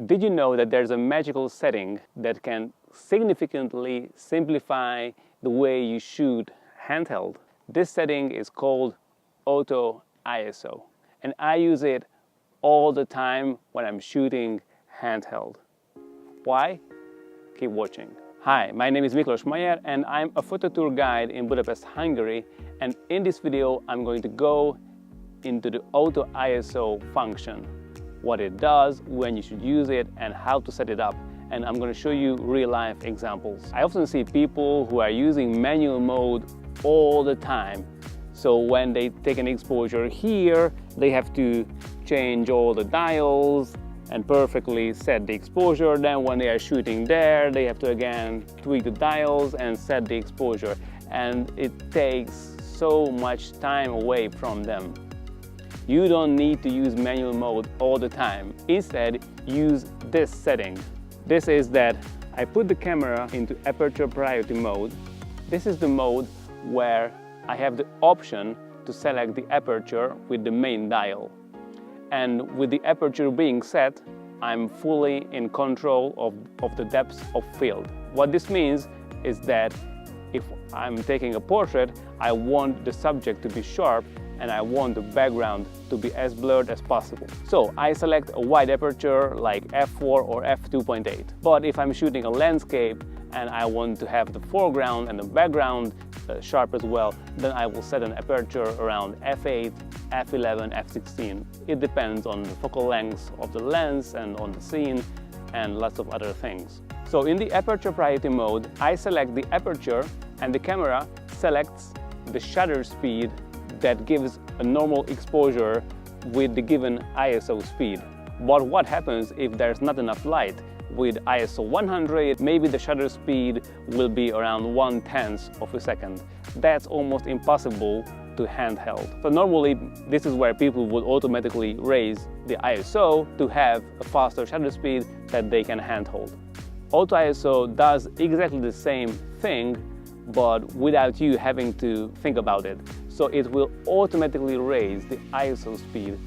Did you know that there's a magical setting that can significantly simplify the way you shoot handheld? This setting is called Auto ISO, and I use it all the time when I'm shooting handheld. Why? Keep watching. Hi, my name is Miklos Mayer and I'm a photo tour guide in Budapest, Hungary, and in this video I'm going to go into the Auto ISO function, what it does, when you should use it, and how to set it up. And I'm going to show you real-life examples. I often see people who are using manual mode all the time. So when they take an exposure here, they have to change all the dials and perfectly set the exposure. Then when they are shooting there, they have to again tweak the dials and set the exposure. And it takes so much time away from them. You don't need to use manual mode all the time. Instead, use this setting. This is that I put the camera into aperture priority mode. This is the mode where I have the option to select the aperture with the main dial. And with the aperture being set, I'm fully in control of the depth of field. What this means is that if I'm taking a portrait, I want the subject to be sharp and I want the background to be as blurred as possible. So I select a wide aperture like f4 or f2.8. But if I'm shooting a landscape and I want to have the foreground and the background sharp as well, then I will set an aperture around f8, f11, f16. It depends on the focal length of the lens and on the scene and lots of other things. So in the aperture priority mode, I select the aperture and the camera selects the shutter speed that gives a normal exposure with the given ISO speed. But what happens if there's not enough light? With ISO 100, maybe the shutter speed will be around 1/10 of a second. That's almost impossible to handheld. So normally, this is where people would automatically raise the ISO to have a faster shutter speed that they can handhold. Auto ISO does exactly the same thing, but without you having to think about it. So it will automatically raise the ISO speed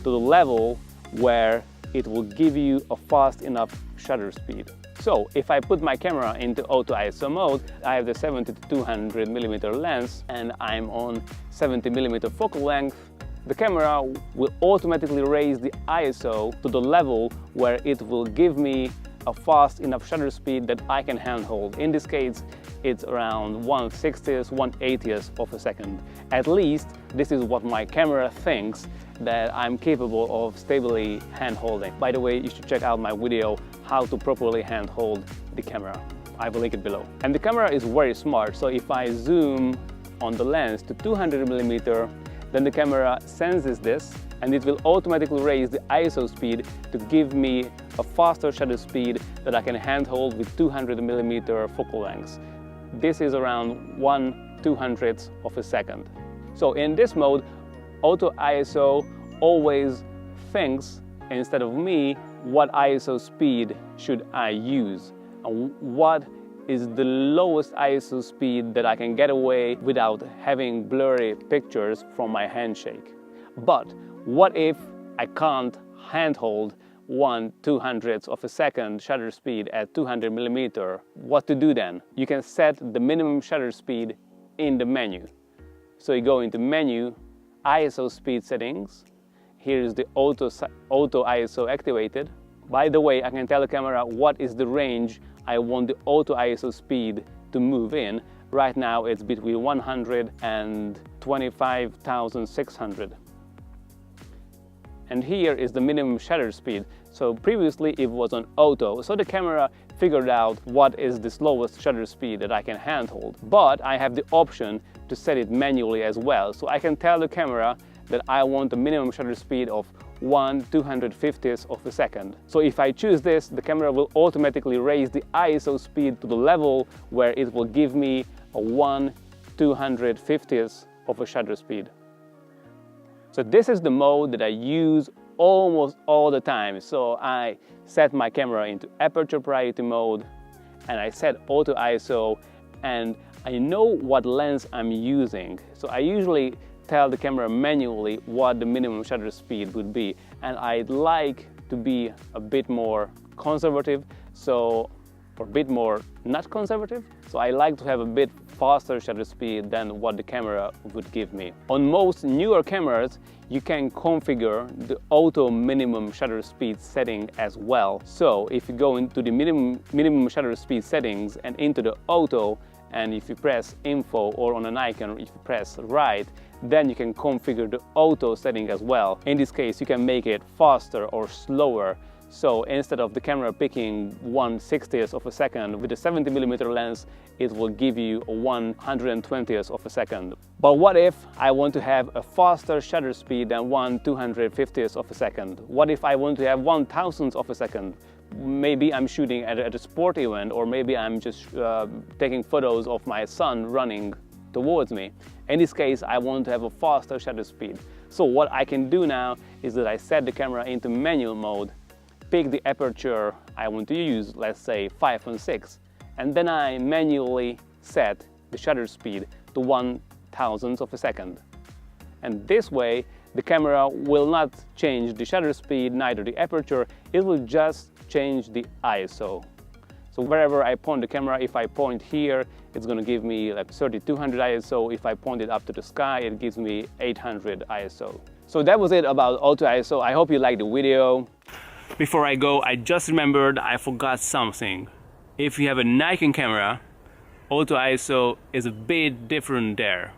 to the level where it will give you a fast enough shutter speed. So if I put my camera into Auto ISO mode, I have the 70 to 200 millimeter lens and I'm on 70 millimeter focal length. The camera will automatically raise the ISO to the level where it will give me a fast enough shutter speed that I can handhold. In this case, it's around 1/60th, 1/80th of a second. At least this is what my camera thinks that I'm capable of stably handholding. By the way, you should check out my video how to properly handhold the camera. I will link it below. And the camera is very smart, so if I zoom on the lens to 200 millimeter, then the camera senses this and it will automatically raise the ISO speed to give me a faster shutter speed that I can handhold with 200 millimeter focal length. This is around 1/200th of a second. So in this mode, Auto ISO always thinks, instead of me, what ISO speed should I use and what is the lowest ISO speed that I can get away without having blurry pictures from my handshake. But what if I can't handhold 1/200th of a second shutter speed at 200 millimeter? What to do then? You can set the minimum shutter speed in the menu. So you go into menu, ISO speed settings. Here is the Auto ISO activated. By the way, I can tell the camera what is the range I want the Auto ISO speed to move in. Right now it's between 100 and 25,600. And here is the minimum shutter speed. So previously it was on auto, so the camera figured out what is the slowest shutter speed that I can handhold. But I have the option to set it manually as well. So I can tell the camera that I want a minimum shutter speed of 1/250th of a second. So if I choose this, the camera will automatically raise the ISO speed to the level where it will give me a 1/250th of a shutter speed. So this is the mode that I use almost all the time. So I set my camera into aperture priority mode and I set Auto ISO and I know what lens I'm using. So I usually tell the camera manually what the minimum shutter speed would be, and I'd like to be a bit more conservative, or a bit more not conservative. So I like to have a bit faster shutter speed than what the camera would give me. On most newer cameras, you can configure the auto minimum shutter speed setting as well. So if you go into the minimum shutter speed settings and into the auto, and if you press info, or on a Nikon, if you press right, then you can configure the auto setting as well. In this case, you can make it faster or slower. So instead of the camera picking 1/60th of a second with a 70mm lens, it will give you a 1/120th of a second. But what if I want to have a faster shutter speed than 1/250th of a second? What if I want to have 1/1000th of a second? Maybe I'm shooting at a sport event, or maybe I'm just taking photos of my son running towards me. In this case, I want to have a faster shutter speed. So what I can do now is that I set the camera into manual mode, pick the aperture I want to use, let's say 5.6, and then I manually set the shutter speed to 1/1000th of a second. And this way, the camera will not change the shutter speed, neither the aperture, it will just change the ISO. So wherever I point the camera, if I point here, it's going to give me like 3200 ISO. If I point it up to the sky, it gives me 800 ISO. So that was it about Auto ISO. I hope you liked the video. Before I go, I just remembered I forgot something. If you have a Nikon camera, Auto ISO is a bit different there.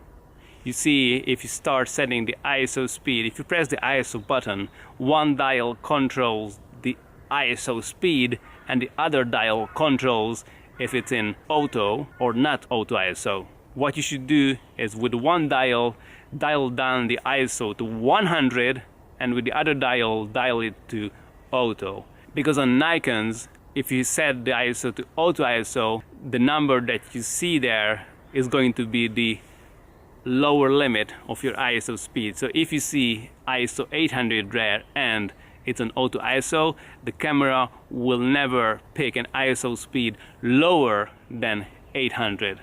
You see, if you start setting the ISO speed, if you press the ISO button, one dial controls the ISO speed and the other dial controls if it's in auto or not Auto ISO. What you should do is with one dial down the ISO to 100, and with the other dial it to auto. Because on Nikons, if you set the ISO to Auto ISO, the number that you see there is going to be the lower limit of your ISO speed. So if you see ISO 800 there and it's an Auto ISO, the camera will never pick an ISO speed lower than 800.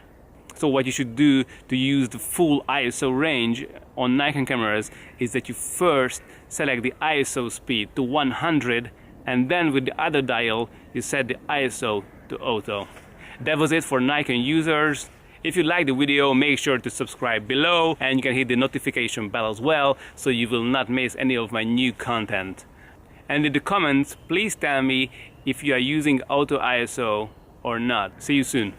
So what you should do to use the full ISO range on Nikon cameras is that you first select the ISO speed to 100, and then with the other dial you set the ISO to auto. That was it for Nikon users. If you like the video, make sure to subscribe below, and you can hit the notification bell as well, so you will not miss any of my new content. And in the comments, please tell me if you are using Auto ISO or not. See you soon.